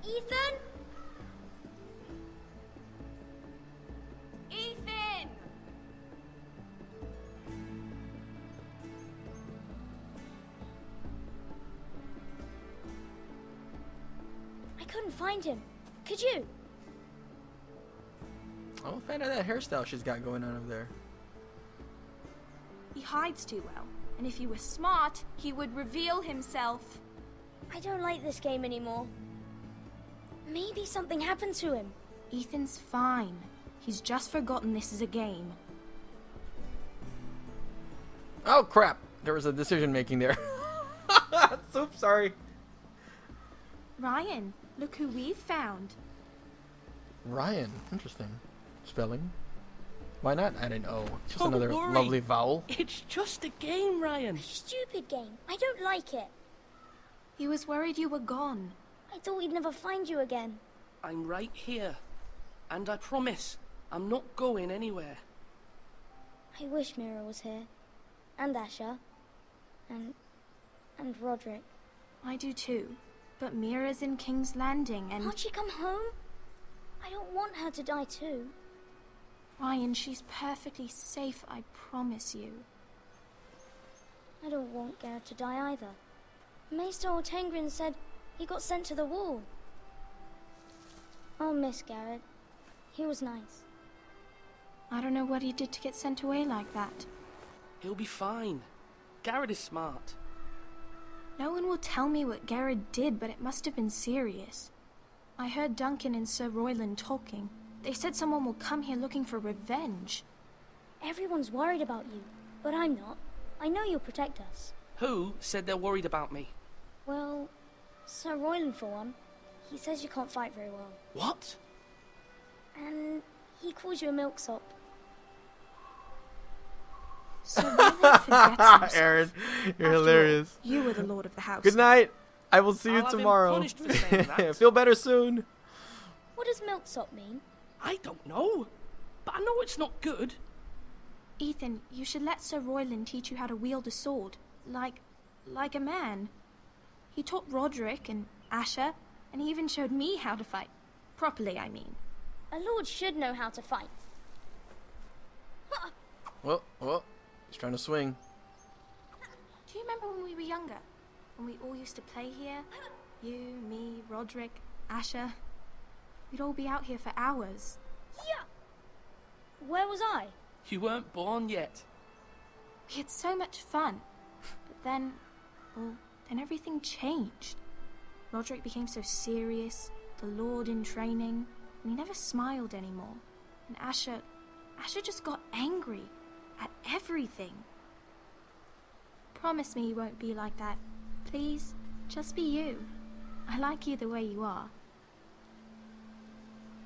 Ethan? Ethan! I couldn't find him. Could you? I'm a fan of that hairstyle she's got going on over there. He hides too well, and if he were smart, he would reveal himself. I don't like this game anymore. Maybe something happened to him. Ethan's fine. He's just forgotten this is a game. Oh crap! There was a decision making there. Oops, sorry. Ryan, look who we've found. Ryan, interesting. Spelling? Why not add an O? Just Don't another worry. lovely vowel. It's just a game, Ryan. Stupid game. I don't like it. He was worried you were gone. I thought we'd never find you again. I'm right here. And I promise, I'm not going anywhere. I wish Mira was here. And Asher. And Roderick. I do too. But Mira's in King's Landing and... Can't she come home? I don't want her to die too. Ryan, she's perfectly safe, I promise you. I don't want Garrett to die either. Maester Ortengrin said he got sent to the wall. I'll miss Garrett. He was nice. I don't know what he did to get sent away like that. He'll be fine. Garrett is smart. No one will tell me what Garrett did, but it must have been serious. I heard Duncan and Sir Royland talking. They said someone will come here looking for revenge. Everyone's worried about you, but I'm not. I know you'll protect us. Who said they're worried about me? Well, Sir Royland for one. He says you can't fight very well. What? And he calls you a milksop. Sir Royland forgets himself. Aaron, you're After hilarious. all, you were the lord of the house. Good night. I will see you I'll have him tomorrow. punished for saying that. Feel better soon. What does milksop mean? I don't know. But I know it's not good. Ethan, you should let Sir Royland teach you how to wield a sword. Like a man. He taught Roderick and Asher, and he even showed me how to fight. Properly, I mean. A lord should know how to fight. Well, he's trying to swing. Do you remember when we were younger? When we all used to play here? You, me, Roderick, Asher. We'd all be out here for hours. Yeah. Where was I? You weren't born yet. We had so much fun. But then, then everything changed. Roderick became so serious, the Lord in training, and he never smiled anymore. And Asher just got angry at everything. Promise me you won't be like that. Please, just be you. I like you the way you are.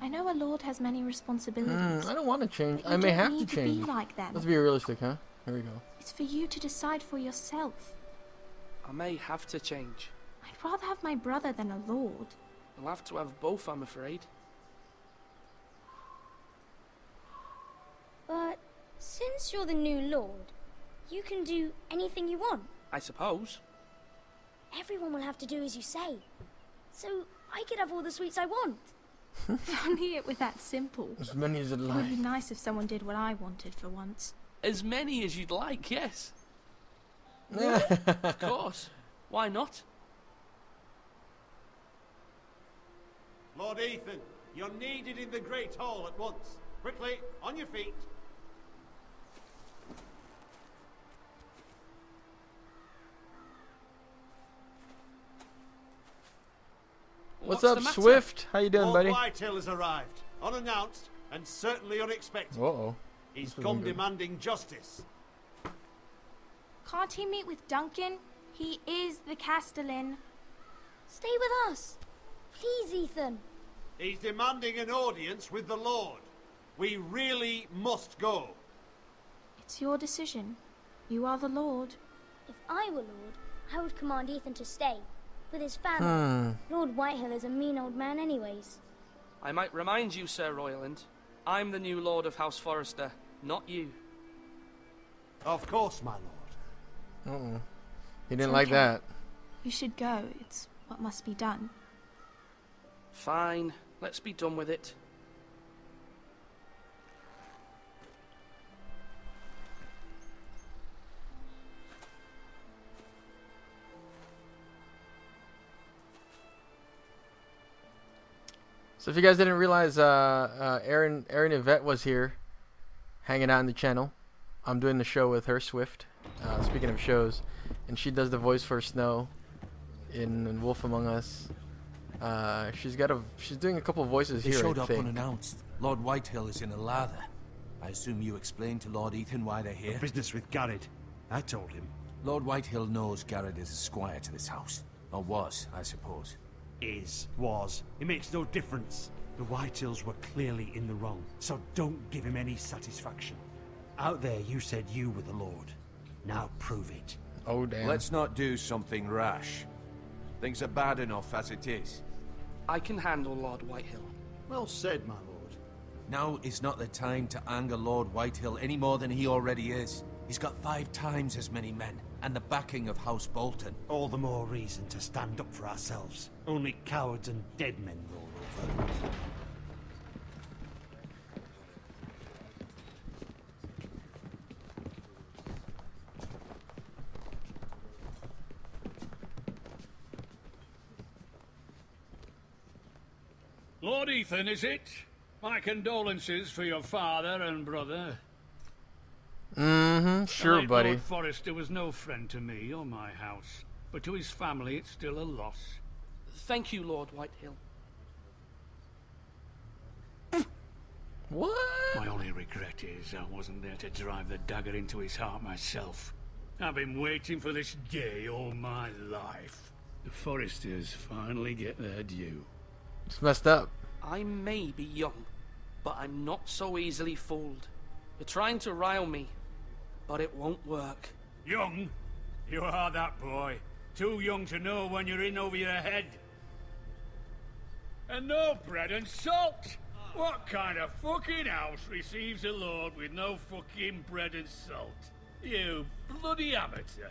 I know a lord has many responsibilities. I don't want to change. but I you may don't have need to change. be like them. Let's be realistic, huh? Here we go. It's for you to decide for yourself. I may have to change. I'd rather have my brother than a lord. I'll have to have both, I'm afraid. But since you're the new lord, you can do anything you want. I suppose. Everyone will have to do as you say. So I could have all the sweets I want. If only it were that simple. As many as it It would like. be nice if someone did what I wanted for once. As many as you'd like, yes. Yeah. Of course. Why not? Lord Ethan, you're needed in the Great Hall at once. Quickly, on your feet. What's the up, matter? Swift? How you doing, Lord buddy? Whitetail has arrived, unannounced and certainly unexpected. Uh-oh. He's This isn't come good. demanding justice. Can't he meet with Duncan? He is the Castellan. Stay with us. Please, Ethan. He's demanding an audience with the Lord. We really must go. It's your decision. You are the lord. If I were lord, I would command Ethan to stay. With his family. Lord Whitehill is a mean old man anyways. I might remind you, Sir Royland, I'm the new Lord of House Forrester, not you. Of course, my lord. Uh-oh. He didn't It's like okay. that. You should go. It's what must be done. Fine, let's be done with it. So if you guys didn't realize, Erin Yvette was here, hanging out in the channel. I'm doing the show with her, Swift. Speaking of shows, and she does the voice for Snow in Wolf Among Us. She's doing a couple of voices here. They showed I up think. unannounced. Lord Whitehill is in a lather. I assume you explained to Lord Ethan why they're here. Business with Garrett. I told him. Lord Whitehill knows Garrett is a squire to this house. Or was, I suppose. Was. It makes no difference. The Whitehills were clearly in the wrong, so don't give him any satisfaction. Out there you said you were the Lord. Now prove it. Oh damn. Let's not do something rash. Things are bad enough as it is. I can handle Lord Whitehill. Well said, my lord. Now is not the time to anger Lord Whitehill any more than he already is. He's got 5 times as many men, and the backing of House Bolton. All the more reason to stand up for ourselves. Only cowards and dead men roll over. Lord Ethan, is it? My condolences for your father and brother. Sure, Late buddy. Lord Forrester was no friend to me or my house, but to his family it's still a loss. Thank you, Lord Whitehill. What? My only regret is I wasn't there to drive the dagger into his heart myself. I've been waiting for this day all my life. The Forresters finally get their due. It's messed up. I may be young, but I'm not so easily fooled. You're trying to rile me, but it won't work. Young? You are that boy. Too young to know when you're in over your head. And no bread and salt! What kind of fucking house receives a lord with no fucking bread and salt? You bloody amateur.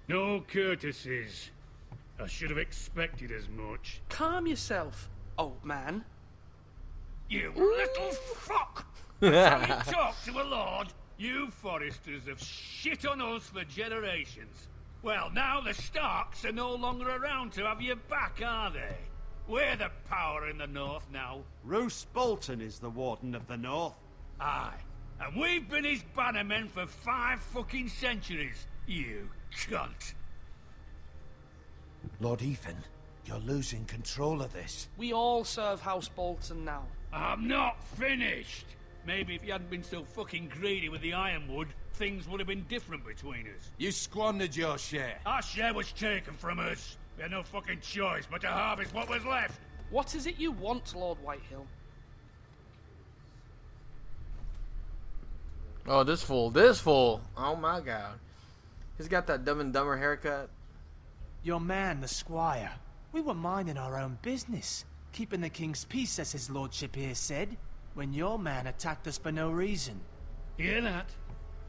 No courtesies. I should have expected as much. Calm yourself, old man. You little fuck! That's how you talk to a lord? You Forresters have shit on us for generations. Well, now the Starks are no longer around to have your back, are they? We're the power in the north now. Roose Bolton is the Warden of the North. Aye. And we've been his bannermen for 5 fucking centuries, you cunt. Lord Ethan, you're losing control of this. We all serve House Bolton now. I'm not finished. Maybe if you hadn't been so fucking greedy with the ironwood, things would have been different between us. You squandered your share. Our share was taken from us. We had no fucking choice but to harvest what was left. What is it you want, Lord Whitehill? Oh, this fool. Oh my god. He's got that Dumb and Dumber haircut. Your man, the squire. We were minding our own business, keeping the king's peace, as his lordship here said, when your man attacked us for no reason. Hear that?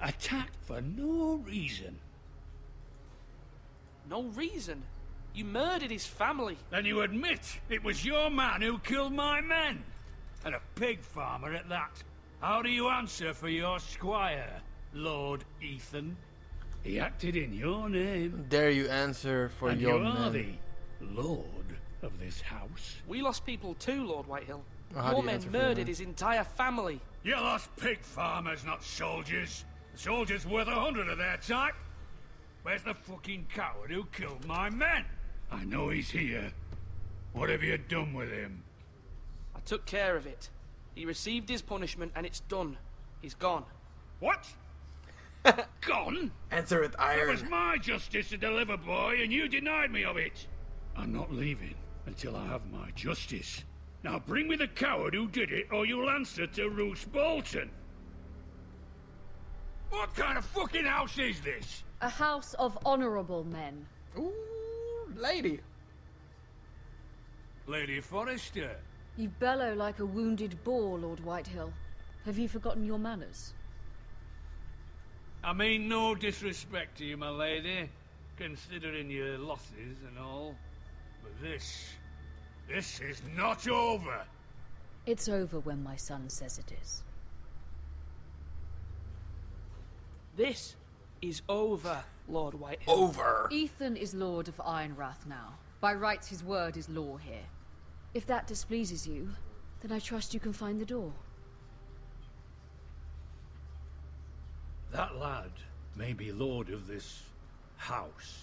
Attacked for no reason. No reason. You murdered his family. Then you admit it was your man who killed my men. And a pig farmer at that. How do you answer for your squire, Lord Ethan? He acted in your name. Dare you answer for And your you are men? the lord of this house. We lost people too, Lord Whitehill. How do Your you men answer for your murdered men? his entire family. You lost pig farmers, not soldiers. The soldiers worth 100 of their type. Where's the fucking coward who killed my men? I know he's here. What have you done with him? I took care of it. He received his punishment and it's done. He's gone. What? Gone? Answer with It iron. was my justice to deliver, boy, and you denied me of it. I'm not leaving until I have my justice. Now bring me the coward who did it, or you'll answer to Roose Bolton. What kind of fucking house is this? A house of honorable men. Ooh, lady. Lady Forrester. You bellow like a wounded boar, Lord Whitehill. Have you forgotten your manners? I mean no disrespect to you, my lady, considering your losses and all. But this This is not over. It's over when my son says it is. This is over, Lord Whitehill. Over. Ethan is Lord of Ironrath now. By rights, his word is law here. If that displeases you, then I trust you can find the door. That lad may be lord of this house,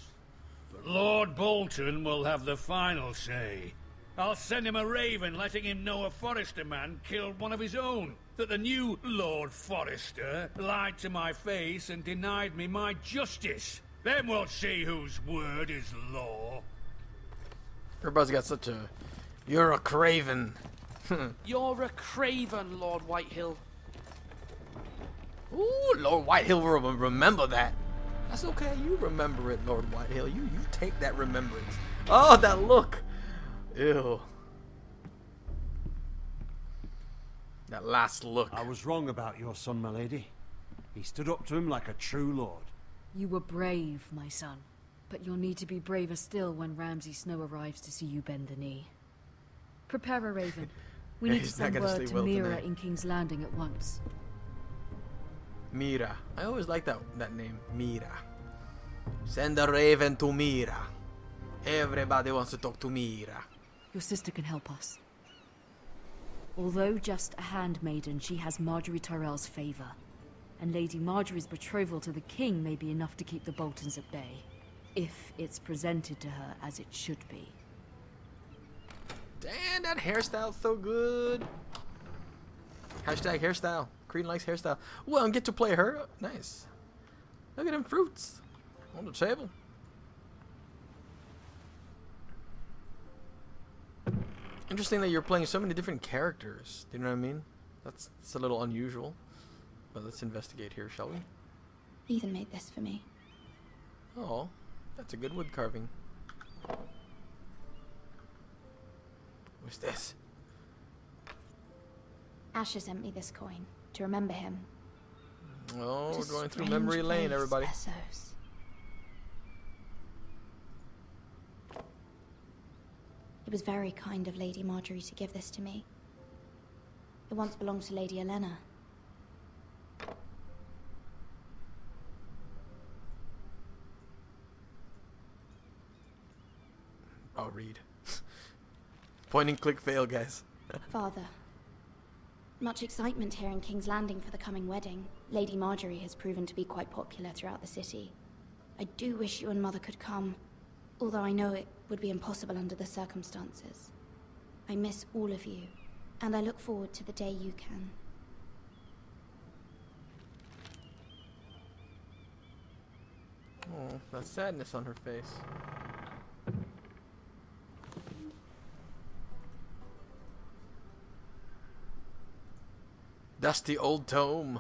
but Lord Bolton will have the final say. I'll send him a raven letting him know a Forrester man killed one of his own. That the new Lord Forrester lied to my face and denied me my justice. Then we'll see whose word is law. Everybody's got such a... You're a craven. You're a craven, Lord Whitehill. Ooh, Lord Whitehill will remember that. That's okay. You remember it, Lord Whitehill. You take that remembrance. Oh, that look. Ew. That last look. I was wrong about your son, my lady. He stood up to him like a true lord. You were brave, my son. But you'll need to be braver still when Ramsay Snow arrives to see you bend the knee. Prepare a raven. We need to send word to Mira in King's Landing at once. Mira. I always like that name. Mira. Send a raven to Mira. Everybody wants to talk to Mira. Your sister can help us. Although just a handmaiden, she has Marjorie Tyrell's favor. And Lady Marjorie's betrothal to the king may be enough to keep the Boltons at bay. If it's presented to her as it should be. Damn, that hairstyle's so good. Hashtag hairstyle. Kreen likes hairstyle. Well, and get to play her. Nice. Look at them fruits on the table. Interesting that you're playing so many different characters. Do you know what I mean? That's a little unusual. But let's investigate here, shall we? Ethan made this for me. Oh, that's a good wood carving. What's this? Asher sent me this coin to remember him. Oh, What we're a going through strange memory lane, place, everybody. Essos. It was very kind of Lady Marjorie to give this to me. It once belonged to Lady Olenna. I'll read. Point and click fail, guys. Father, much excitement here in King's Landing for the coming wedding. Lady Marjorie has proven to be quite popular throughout the city. I do wish you and Mother could come, although I know it would be impossible under the circumstances. I miss all of you, and I look forward to the day you can. Oh, that sadness on her face. Dusty old tome.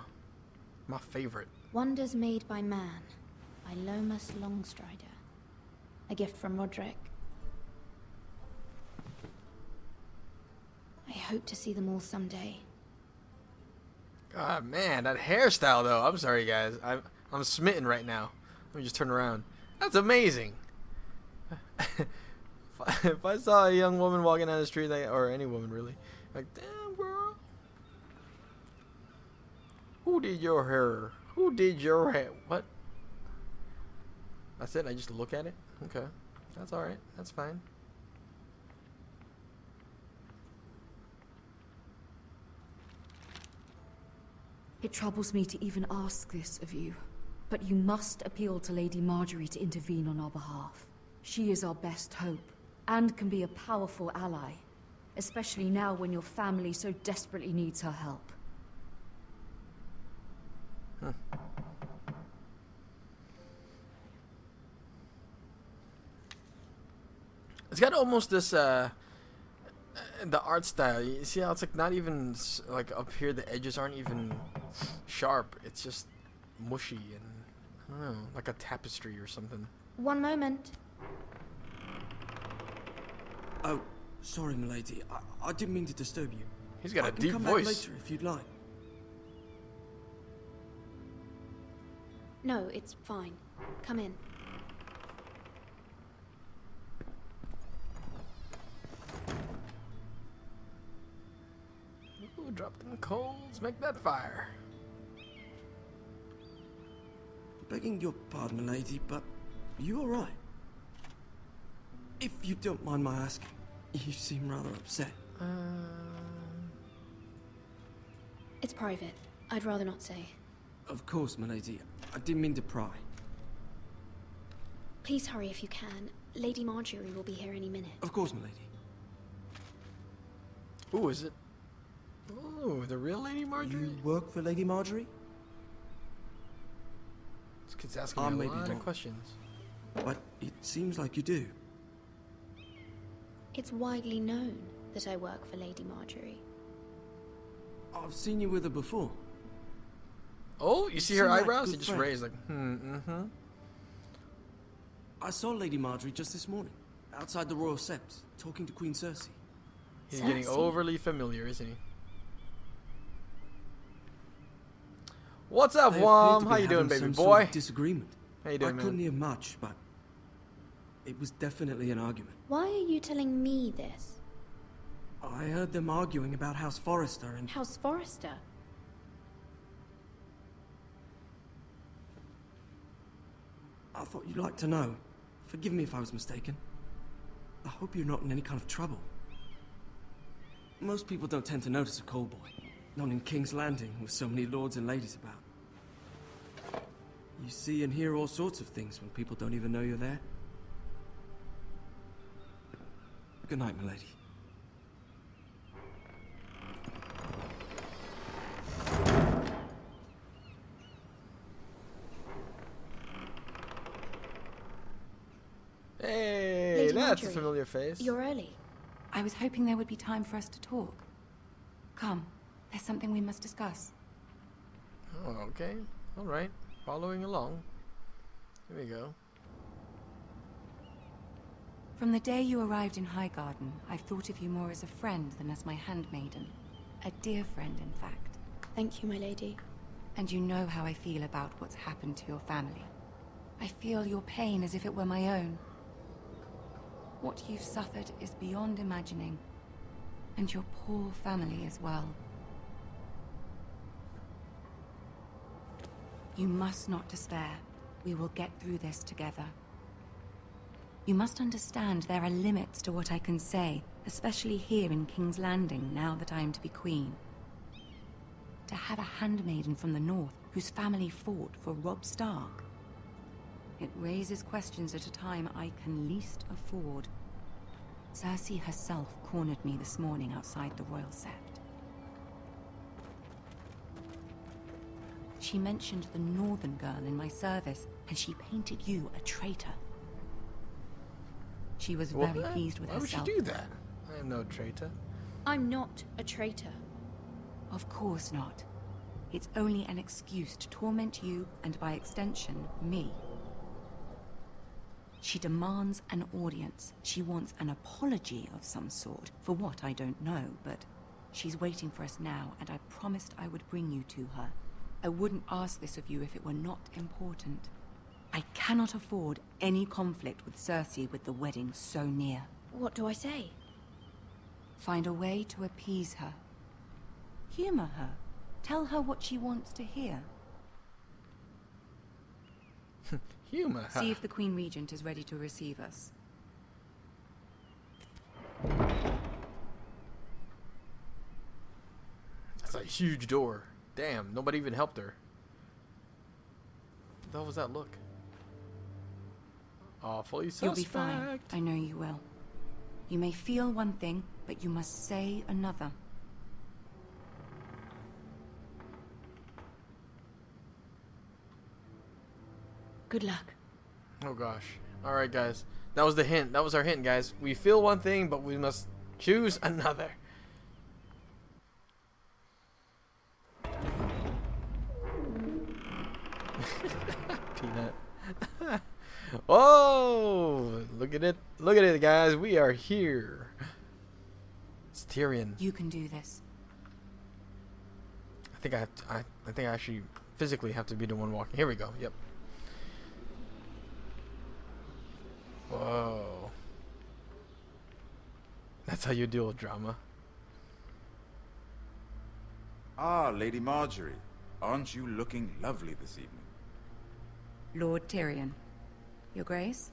My favorite. Wonders Made by Man, by Lomas Longstrider. A gift from Roderick. I hope to see them all someday. God, man, that hairstyle though. I'm sorry, guys. I'm smitten right now. Let me just turn around. That's amazing. If I saw a young woman walking down the street, or any woman really, like, damn girl, who did your hair? Who did your hair? What? That's it. I just look at it. Okay, that's all right. That's fine. It troubles me to even ask this of you, but you must appeal to Lady Marjorie to intervene on our behalf. She is our best hope, and can be a powerful ally, especially now when your family so desperately needs her help. It's got almost this the art style. You see how it's like not even like up here. The edges aren't even sharp. It's just mushy and I don't know, like a tapestry or something. One moment. Oh, sorry, milady. I didn't mean to disturb you. He's got a deep come voice. Back later if you'd like. No, it's fine. Come in. drop them coals, make that fire. Begging your pardon, milady, but you alright? If you don't mind my asking, you seem rather upset. It's private. I'd rather not say. Of course, milady. I didn't mean to pry. Please hurry if you can. Lady Marjorie will be here any minute. Of course, milady. Ooh, is it? Ooh, the real Lady Marjorie? You work for Lady Marjorie? This kid's asking me a lot of questions. But it seems like you do. It's widely known that I work for Lady Marjorie. I've seen you with her before. Oh, you see her eyebrows? They just raised like, I saw Lady Marjorie just this morning, outside the Royal Sept, talking to Queen Cersei. He's getting overly familiar, isn't he? What's up, Wom? How you doing, baby boy? Sort of disagreement. How you doing, man? I couldn't hear much, but it was definitely an argument. Why are you telling me this? I heard them arguing about House Forrester and... House Forrester? I thought you'd like to know. Forgive me if I was mistaken. I hope you're not in any kind of trouble. Most people don't tend to notice a call boy. Not in King's Landing, with so many lords and ladies about. You see and hear all sorts of things when people don't even know you're there. Good night, milady. Hey, Lady that's Marjorie, a familiar face. You're early. I was hoping there would be time for us to talk. Come, there's something we must discuss. Oh, okay. All right. Following along. Here we go. From the day you arrived in Highgarden, I've thought of you more as a friend than as my handmaiden. A dear friend, in fact. Thank you, my lady. And you know how I feel about what's happened to your family. I feel your pain as if it were my own. What you've suffered is beyond imagining. And your poor family as well. You must not despair. We will get through this together. You must understand there are limits to what I can say, especially here in King's Landing, now that I am to be queen. To have a handmaiden from the north whose family fought for Robb Stark. It raises questions at a time I can least afford. Cersei herself cornered me this morning outside the Royal Sept. She mentioned the northern girl in my service, and she painted you a traitor. She was very pleased with herself. Why would she do that? I am no traitor. I'm not a traitor. Of course not. It's only an excuse to torment you, and by extension, me. She demands an audience. She wants an apology of some sort, for what I don't know, but she's waiting for us now, and I promised I would bring you to her. I wouldn't ask this of you if it were not important. I cannot afford any conflict with Cersei with the wedding so near. What do I say? Find a way to appease her. Humor her. Tell her what she wants to hear. Humor her. See if the Queen Regent is ready to receive us. That's a huge door. Damn, nobody even helped her. What the hell was that look? Awfully suspect. You'll be fine. I know you will. You may feel one thing, but you must say another. Good luck. Oh gosh. Alright guys. That was the hint. That was our hint, guys. We feel one thing, but we must choose another. Peanut. Whoa! Look at it. Look at it, guys. We are here. It's Tyrion. You can do this. I think I think I actually physically have to be the one walking. Here we go. Yep. Whoa. That's how you deal with drama. Ah, Lady Marjorie. Aren't you looking lovely this evening? Lord Tyrion. Your Grace?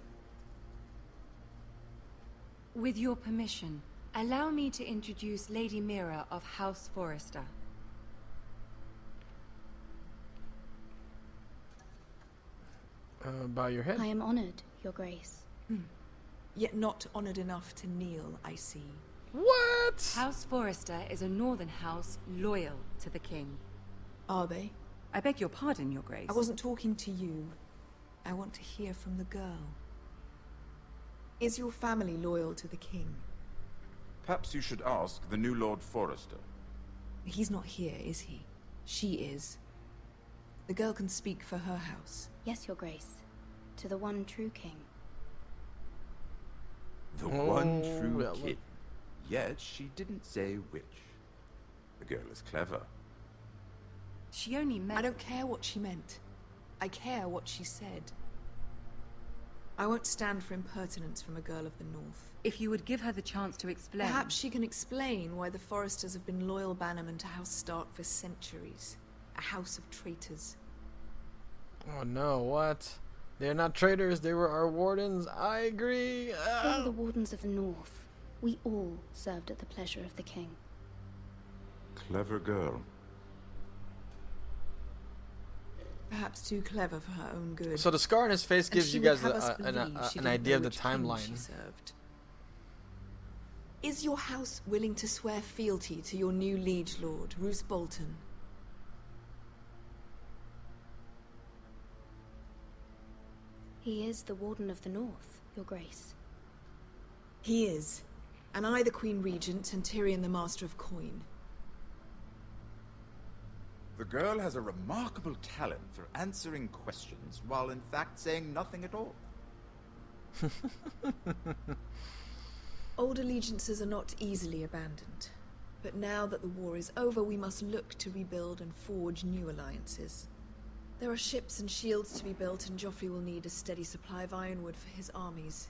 With your permission, allow me to introduce Lady Mira of House Forrester. Bow your head. I am honored, Your Grace. Yet not honored enough to kneel, I see. What? House Forrester is a northern house loyal to the king. Are they? I beg your pardon, Your Grace. I wasn't talking to you. I want to hear from the girl. Is your family loyal to the king? Perhaps you should ask the new Lord Forrester. He's not here, is he? She is. The girl can speak for her house. Yes, Your Grace. To the one true king. The one true king. Yet she didn't say which. The girl is clever. She only meant... I don't care what she meant. I care what she said. I won't stand for impertinence from a girl of the North. If you would give her the chance to explain... Perhaps she can explain why the Forresters have been loyal bannermen to House Stark for centuries. A house of traitors. Oh no, what? They're not traitors, they were our wardens. I agree. They were the wardens of the North. We all served at the pleasure of the king. Clever girl. Perhaps too clever for her own good. So the scar on his face gives you guys an idea of the She timeline. served. Is your house willing to swear fealty to your new liege lord, Roose Bolton? He is the Warden of the North, Your Grace. He is. And I the Queen Regent and Tyrion the Master of Coin. The girl has a remarkable talent for answering questions while in fact saying nothing at all. Old allegiances are not easily abandoned. But now that the war is over, we must look to rebuild and forge new alliances. There are ships and shields to be built, and Joffrey will need a steady supply of ironwood for his armies.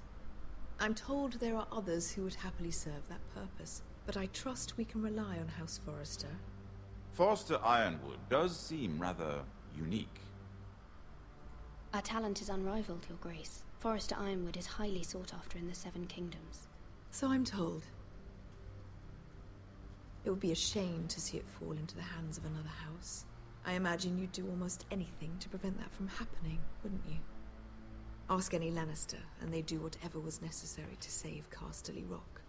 I'm told there are others who would happily serve that purpose, but I trust we can rely on House Forrester. Forrester Ironwood does seem rather unique. Our talent is unrivaled, Your Grace. Forrester Ironwood is highly sought after in the Seven Kingdoms. So I'm told. It would be a shame to see it fall into the hands of another house. I imagine you'd do almost anything to prevent that from happening, wouldn't you? Ask any Lannister, and they'd do whatever was necessary to save Casterly Rock.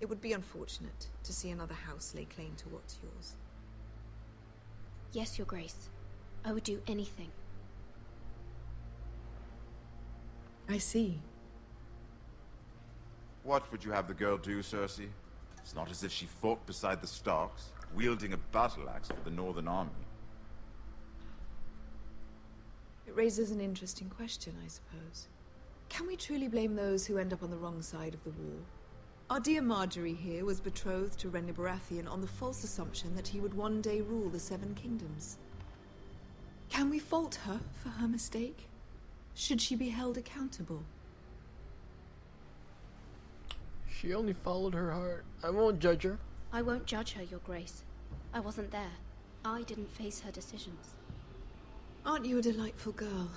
It would be unfortunate to see another house lay claim to what's yours. Yes, Your Grace. I would do anything. I see. What would you have the girl do, Cersei? It's not as if she fought beside the Starks, wielding a battle axe for the Northern Army. It raises an interesting question, I suppose. Can we truly blame those who end up on the wrong side of the war? Our dear Marjorie here was betrothed to Renly Baratheon on the false assumption that he would one day rule the Seven Kingdoms. Can we fault her for her mistake? Should she be held accountable? She only followed her heart. I won't judge her. I won't judge her, Your Grace. I wasn't there. I didn't face her decisions. Aren't you a delightful girl?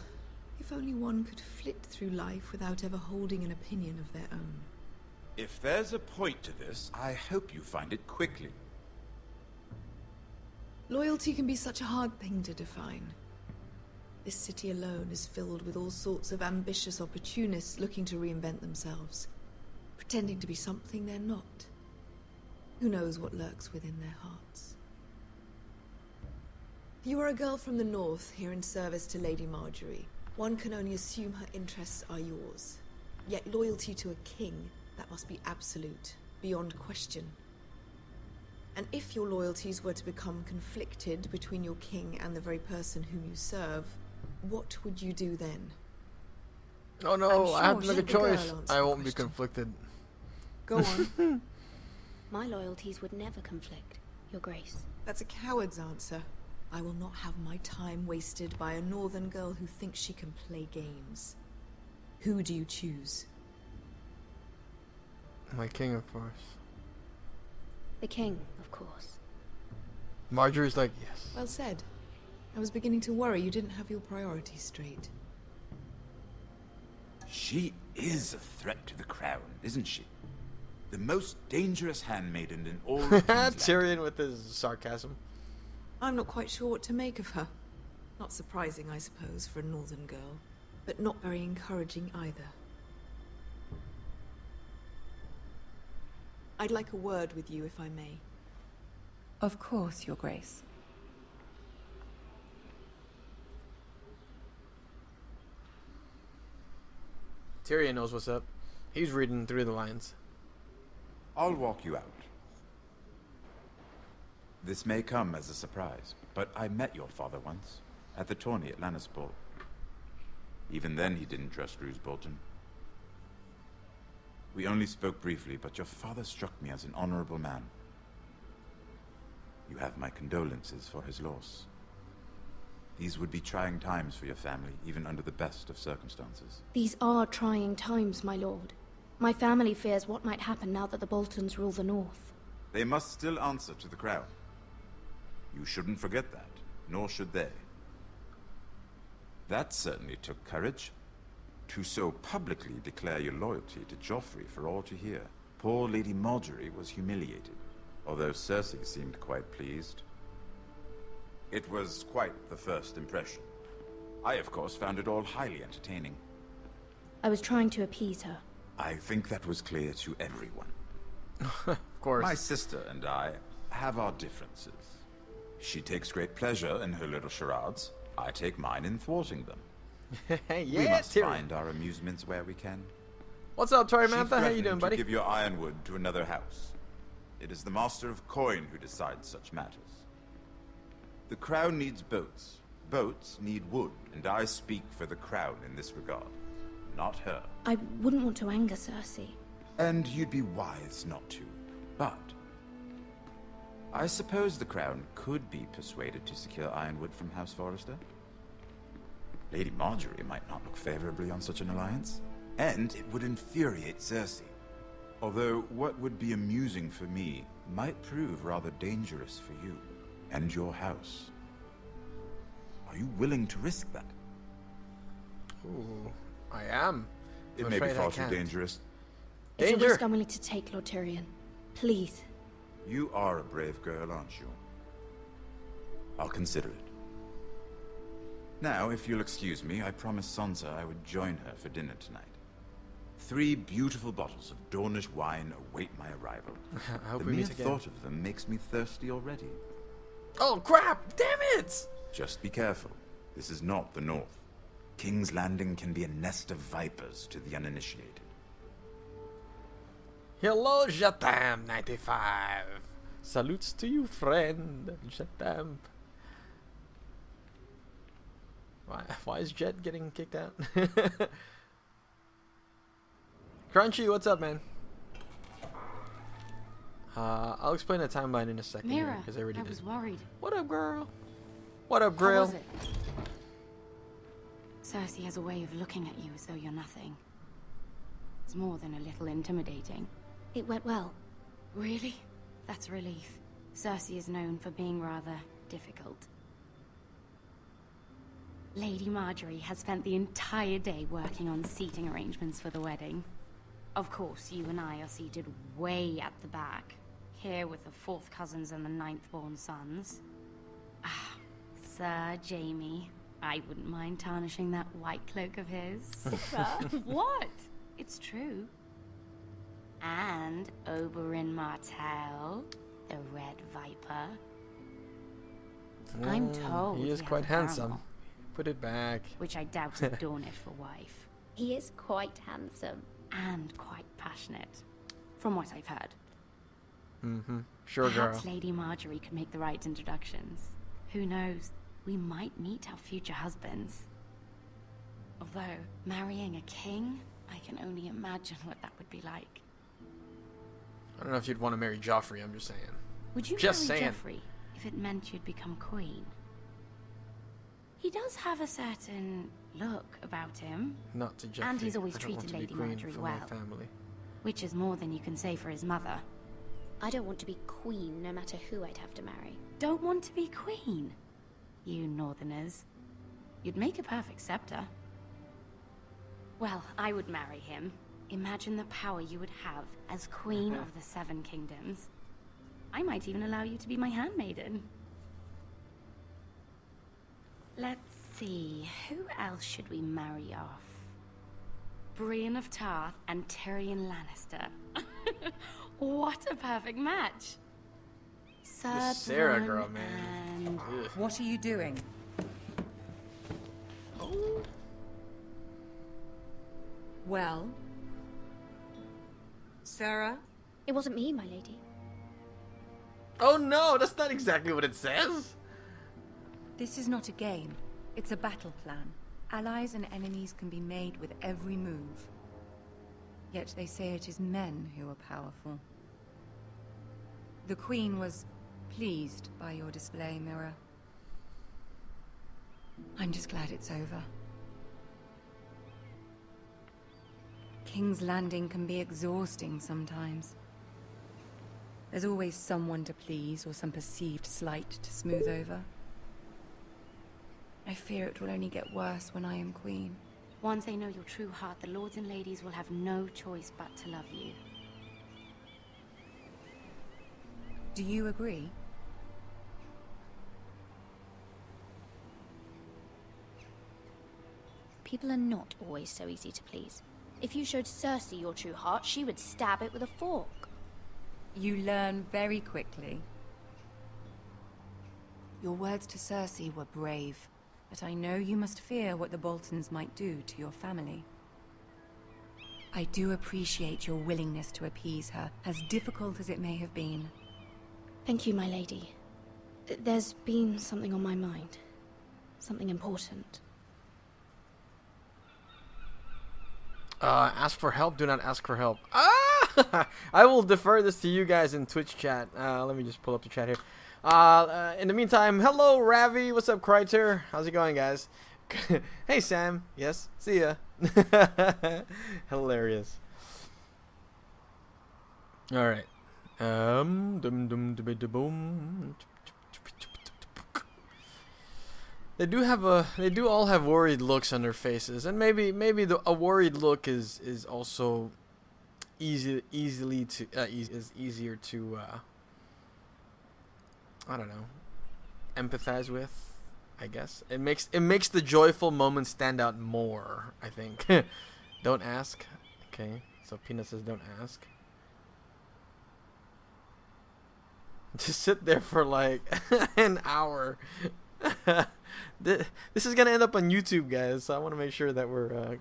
If only one could flit through life without ever holding an opinion of their own. If there's a point to this, I hope you find it quickly. Loyalty can be such a hard thing to define. This city alone is filled with all sorts of ambitious opportunists looking to reinvent themselves, pretending to be something they're not. Who knows what lurks within their hearts? You are a girl from the north, here in service to Lady Marjorie. One can only assume her interests are yours. Yet loyalty to a king, that must be absolute, beyond question. And if your loyalties were to become conflicted between your king and the very person whom you serve, what would you do then? Oh no, I have to make a choice. I won't be conflicted. Go on. My loyalties would never conflict, Your Grace. That's a coward's answer. I will not have my time wasted by a northern girl who thinks she can play games. Who do you choose? My king, of course. The king, of course. Marjorie's like, yes. Well said. I was beginning to worry you didn't have your priorities straight. She is a threat to the crown, isn't she? The most dangerous handmaiden in all of King's Landing. Tyrion with his sarcasm. I'm not quite sure what to make of her. Not surprising, I suppose, for a northern girl, but not very encouraging either. I'd like a word with you, if I may. Of course, Your Grace. Tyrion knows what's up. He's reading through the lines. I'll walk you out. This may come as a surprise, but I met your father once, at the tourney at Lannisport. Even then he didn't trust Roose Bolton. We only spoke briefly, but your father struck me as an honorable man. You have my condolences for his loss. These would be trying times for your family, even under the best of circumstances. These are trying times, my lord. My family fears what might happen now that the Boltons rule the north. They must still answer to the crown. You shouldn't forget that, nor should they. That certainly took courage. To so publicly declare your loyalty to Joffrey for all to hear. Poor Lady Marjorie was humiliated, although Cersei seemed quite pleased. It was quite the first impression. I, of course, found it all highly entertaining. I was trying to appease her. I think that was clear to everyone. Of course. My sister and I have our differences. She takes great pleasure in her little charades. I take mine in thwarting them. Yeah, we must Tyrion. find our amusements where we can. What's up, Tori She Mantha? How you doing, threatened buddy? to give your ironwood to another house. It is the Master of Coin who decides such matters. The crown needs boats. Boats need wood, and I speak for the crown in this regard, not her. I wouldn't want to anger Cersei. And you'd be wise not to. But I suppose the crown could be persuaded to secure ironwood from House Forrester. Lady Marjorie might not look favorably on such an alliance, and it would infuriate Cersei. Although what would be amusing for me might prove rather dangerous for you and your house. Are you willing to risk that? Ooh, I am. It I'm may be afraid I far too can't. dangerous. It's Danger. a risk I'm willing to take, Lord Tyrion. Please. You are a brave girl, aren't you? I'll consider it. Now, if you'll excuse me, I promised Sansa I would join her for dinner tonight. 3 beautiful bottles of Dornish wine await my arrival. I hope The we mere meet again. thought of them makes me thirsty already. Oh crap! Damn it! Just be careful. This is not the North. King's Landing can be a nest of vipers to the uninitiated. Hello, Jatam 95. Salutes to you, friend. Jatam. Why is Jet getting kicked out? Crunchy, what's up, man? I'll explain the timeline in a second Mira, because I already did. was worried. What up, girl? What up, How Grill? was it? Cersei has a way of looking at you as though you're nothing. It's more than a little intimidating. It went well. Really? That's a relief. Cersei is known for being rather difficult. Lady Marjorie has spent the entire day working on seating arrangements for the wedding. Of course, you and I are seated way at the back, here with the 4th cousins and the 9th-born sons. Ah, Sir Jaime. I wouldn't mind tarnishing that white cloak of his. What? It's true. And Oberyn Martell, the Red Viper. I'm told he is has quite a handsome. paramour, Put it back. which I doubt is Dornish for wife. He is quite handsome. And quite passionate, from what I've heard. Mm-hmm. Sure, Perhaps girl. Lady Marjorie could make the right introductions. Who knows? We might meet our future husbands. Although, marrying a king, I can only imagine what that would be like. I don't know if you'd want to marry Joffrey. I'm just saying. Would you Just marry saying. Joffrey if it meant you'd become queen? He does have a certain look about him, Not to Joffrey. And he's always I don't want treated to be Lady queen Marjorie for well. my family. which is more than you can say for his mother. I don't want to be queen no matter who I'd have to marry. Don't want to be queen? You northerners. You'd make a perfect scepter. Well, I would marry him. Imagine the power you would have as queen of the Seven Kingdoms. I might even allow you to be my handmaiden. Let's see, who else should we marry off? Brienne of Tarth and Tyrion Lannister. What a perfect match. This Sarah girl, man. What are you doing? Oh. Well, Sarah? It wasn't me, my lady. Oh no, that's not exactly what it says. This is not a game. It's a battle plan. Allies and enemies can be made with every move. Yet they say it is men who are powerful. The Queen was pleased by your display, Mirror. I'm just glad it's over. King's Landing can be exhausting sometimes. There's always someone to please or some perceived slight to smooth over. I fear it will only get worse when I am queen. Once they know your true heart, the lords and ladies will have no choice but to love you. Do you agree? People are not always so easy to please. If you showed Cersei your true heart, she would stab it with a fork. You learn very quickly. Your words to Cersei were brave, but I know you must fear what the Boltons might do to your family. I do appreciate your willingness to appease her, as difficult as it may have been. Thank you, my lady. There's been something on my mind. Something important. Ask for help, do not ask for help. Ah! I will defer this to you guys in Twitch chat. Let me just pull up the chat here. In the meantime, hello Ravi, what's up Kryter? How's it going, guys? Hey Sam, yes, see ya. Hilarious. Alright. They do all have worried looks on their faces, and maybe a worried look is also easier to I don't know, empathize with. I guess it makes the joyful moment stand out more, I think. Don't ask. Okay, so Peanut says don't ask. Just sit there for like an hour. This is gonna end up on YouTube, guys, so I want to make sure that we're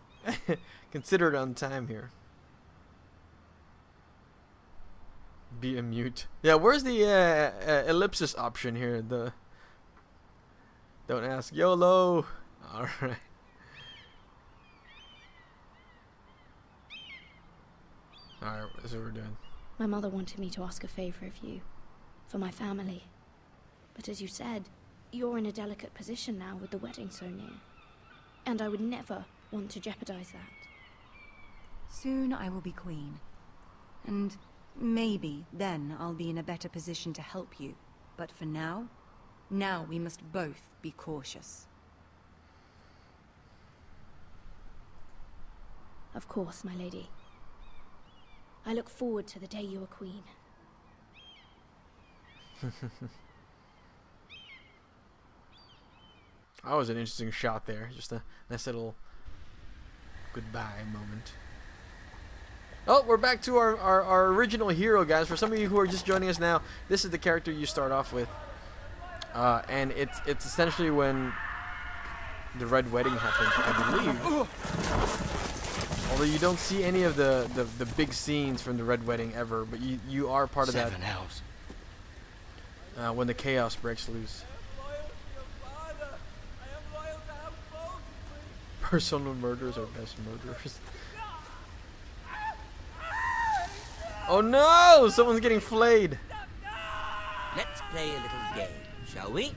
considered on time here. Be a mute. Yeah, where's the ellipsis option here? The don't ask. YOLO. All right. All right, that's what we're doing. My mother wanted me to ask a favor of you, for my family. But as you said, you're in a delicate position now with the wedding so near. And I would never want to jeopardize that. Soon I will be queen. And maybe then I'll be in a better position to help you. But for now we must both be cautious. Of course, my lady. I look forward to the day you are queen. That was an interesting shot there. Just a nice little goodbye moment. Oh, we're back to our original hero, guys. For some of you who are just joining us now, this is the character you start off with. And it's essentially when the Red Wedding happens, I believe. Although you don't see any of the big scenes from the Red Wedding ever, but you are part of that. When the chaos breaks loose. Personal murderers are best murderers. Oh no! Someone's getting flayed. Let's play a little game, shall we?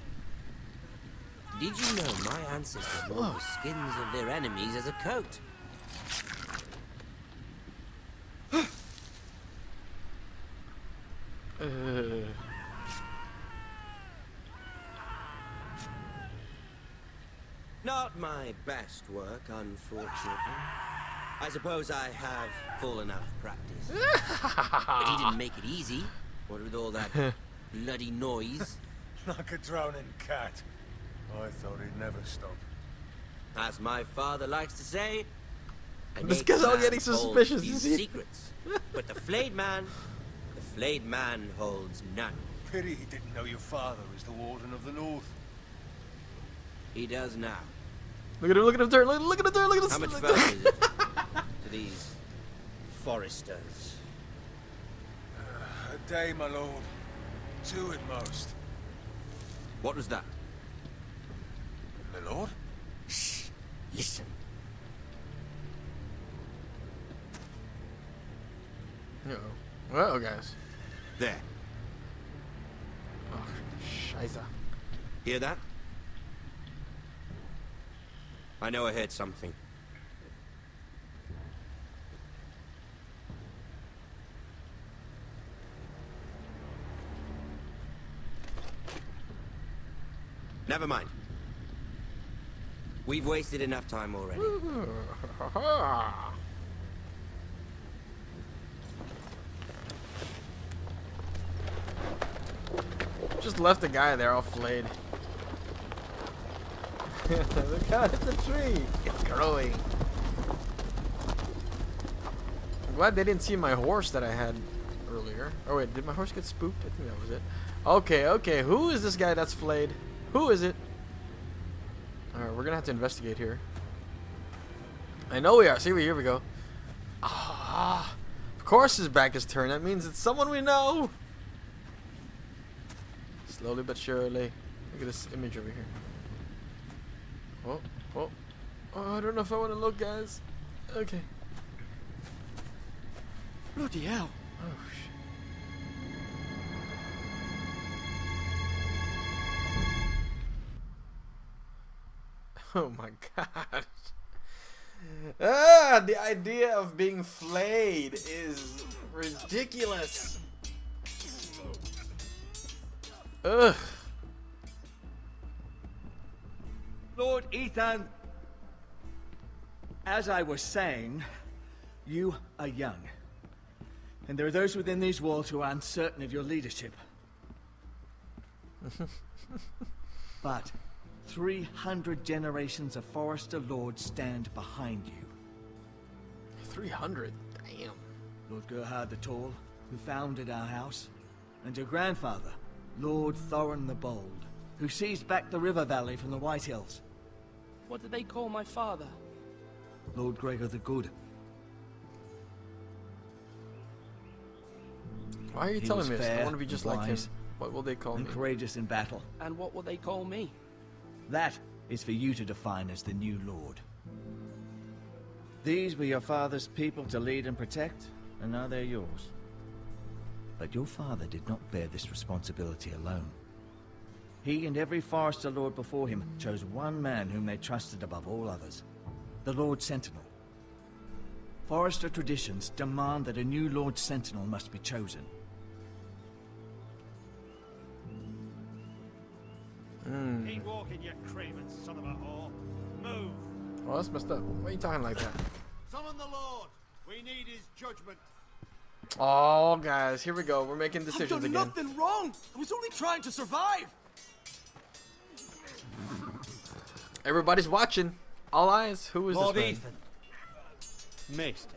Did you know my ancestors wore the skins of their enemies as a coat? Not my best work, unfortunately. I suppose I have full enough practice. But he didn't make it easy. What with all that bloody noise? Like a drowning cat. I thought he'd never stop. As my father likes to say, this guy's all getting suspicious. Secrets, but the flayed man holds none. Pity he didn't know your father was the Warden of the North. He does now. Look at him! Look at him turn! Look at him turn! Look at him! How much further is it to these Forresters? A day, my lord. 2 at most. What was that? My lord? Shh! Listen. Uh-oh, guys. There. Oh, scheiße. Hear that? I know I heard something. Never mind. We've wasted enough time already. Just left the guy there all flayed. Look out, it's a tree. It's growing. I'm glad they didn't see my horse that I had earlier. Oh wait, did my horse get spooked? I think that was it. Okay, who is this guy that's flayed? Who is it? Alright, we're gonna have to investigate here. I know we are. See, here we go. Ah, of course his back is turned. That means it's someone we know. Slowly but surely. Look at this image over here. Oh, I don't know if I want to look, guys. Okay. Bloody hell. Oh, shit. Oh my gosh. Ah, the idea of being flayed is ridiculous. Ugh. Lord Ethan, as I was saying, you are young. And there are those within these walls who are uncertain of your leadership. But 300 generations of Forrester lords stand behind you. 300? Damn. Lord Gerhard the Tall, who founded our house, and your grandfather, Lord Thorin the Bold, who seized back the river valley from the White Hills. What did they call my father? Lord Gregor the Good. Why are you telling me this? I want to be just like him. What will they call me? Courageous in battle. And what will they call me? That is for you to define as the new lord. These were your father's people to lead and protect, and now they're yours. But your father did not bear this responsibility alone. He and every Forrester lord before him chose one man whom they trusted above all others, the Lord Sentinel. Forrester traditions demand that a new Lord Sentinel must be chosen. Keep walking, you craven son of a whore. Move. Oh, that's messed up. Why are you talking like that? Summon the Lord. We need his judgment. Oh, guys, here we go. We're making decisions again. I've done nothing wrong. I was only trying to survive. Everybody's watching. All eyes. Who is Lord this man? Ethan. Maester.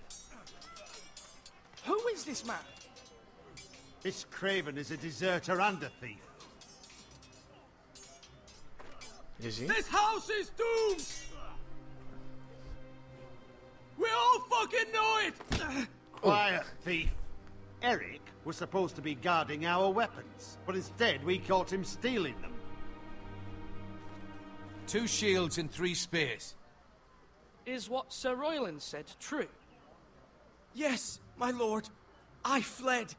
Who is this man? This craven is a deserter and a thief. Is he? This house is doomed! We all fucking know it! Quiet, thief. Erik was supposed to be guarding our weapons, but instead we caught him stealing them. 2 shields and 3 spears. Is what Sir Royland said true? Yes, my lord. I fled.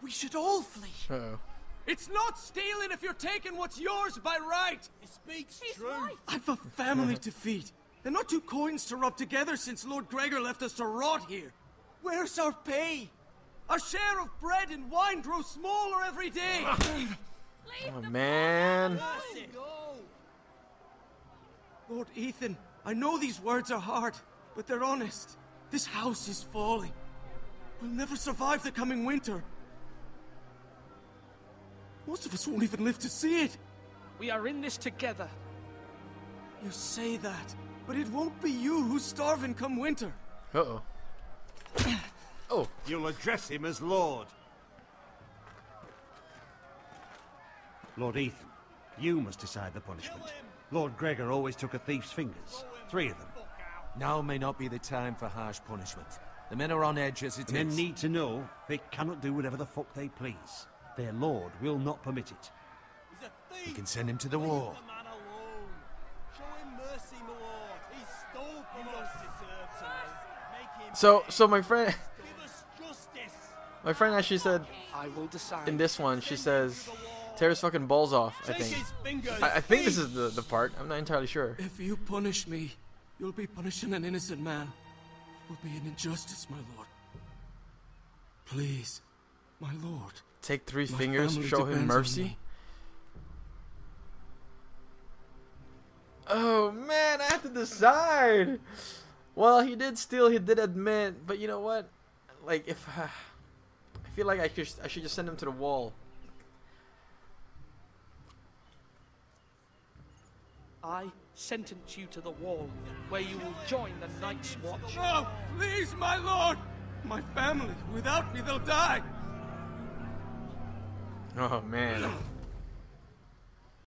We should all flee. Uh-oh. It's not stealing if you're taking what's yours by right. He speaks truth. I've a family to feed. And not 2 coins to rub together since Lord Gregor left us to rot here. Where's our pay? Our share of bread and wine grows smaller every day. Oh, man. Lord Ethan, I know these words are hard, but they're honest. This house is falling. We'll never survive the coming winter. Most of us won't even live to see it. We are in this together. You say that, but it won't be you who's starving come winter. Uh-oh. Oh. You'll address him as Lord. Lord Ethan, you must decide the punishment. Lord Gregor always took a thief's fingers. 3 of them. Now may not be the time for harsh punishment. The men are on edge as it is. Men need to know they cannot do whatever the fuck they please. Their lord will not permit it. We can send him to the war. So my friend actually said I will decide. in this one, she says tear his fucking balls off, I think. I think this is the part. I'm not entirely sure. If you punish me, you'll be punishing an innocent man. It will be an injustice, my lord. Please, my lord. Take 3 My fingers, family show him depends on mercy. me. Oh man, I have to decide. Well, he did admit, but you know what? Like, if I feel like I should just send him to the wall. I sentence you to the wall, where you will join the Night's Watch. No, please, my lord. My family, without me, they'll die. Oh man.